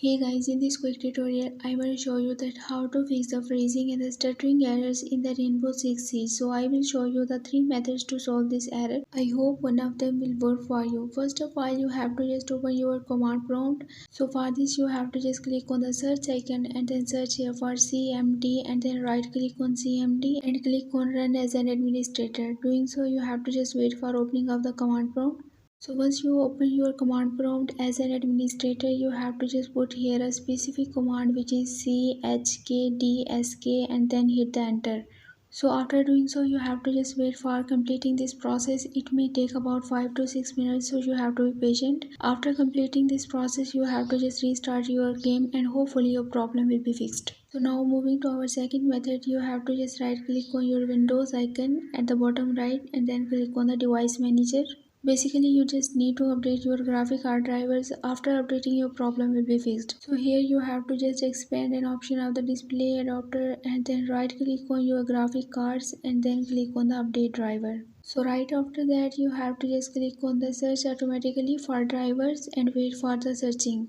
Hey guys, in this quick tutorial, I will show you that how to fix the freezing and the stuttering errors in the Rainbow Six Siege. So I will show you the three methods to solve this error. I hope one of them will work for you. First of all, you have to just open your command prompt. So for this, you have to just click on the search icon and then search here for CMD and then right click on CMD and click on run as an administrator. Doing so, you have to just wait for opening of the command prompt. So once you open your command prompt as an administrator, you have to just put here a specific command which is chkdsk and then hit the enter. So after doing so, you have to just wait for completing this process. It may take about 5 to 6 minutes, so you have to be patient. After completing this process, you have to just restart your game and hopefully your problem will be fixed. So now moving to our second method, you have to just right click on your Windows icon at the bottom right and then click on the device manager. Basically, you just need to update your graphic card drivers. After updating, your problem will be fixed. So here you have to just expand an option of the display adapter and then right click on your graphic cards and then click on the update driver. So right after that, you have to just click on the search automatically for drivers and wait for the searching.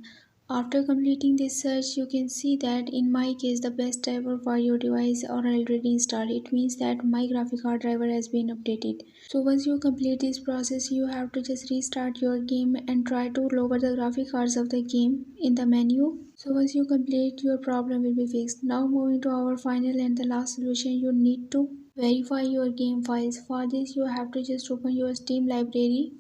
After completing this search, you can see that in my case the best driver for your device are already installed. It means that my graphic card driver has been updated. So once you complete this process, you have to just restart your game and try to lower the graphic cards of the game in the menu. So once you complete, your problem will be fixed. Now moving to our final and the last solution, you need to verify your game files. For this, you have to just open your Steam library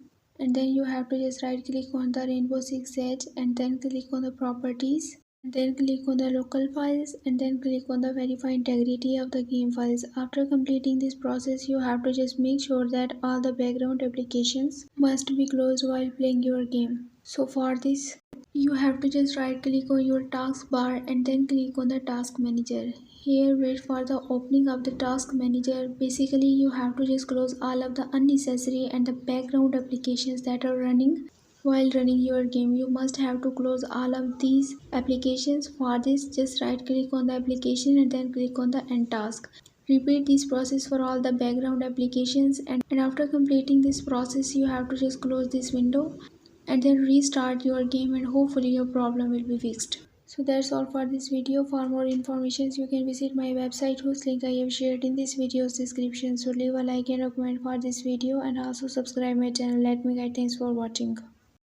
and then you have to just right click on the Rainbow Six Siege and then click on the properties and then click on the local files and then click on the verify integrity of the game files. After completing this process, you have to just make sure that all the background applications must be closed while playing your game. So for this, you have to just right click on your taskbar and then click on the task manager. Here wait for the opening of the task manager. Basically you have to just close all of the unnecessary and the background applications that are running while running your game. You must have to close all of these applications. For this, just right click on the application and then click on the end task. Repeat this process for all the background applications and after completing this process you have to just close this window and then restart your game and hopefully your problem will be fixed. So that's all for this video. For more information you can visit my website whose link I have shared in this video's description. So leave a like and a comment for this video and also subscribe my channel. Let me guide. Thanks for watching.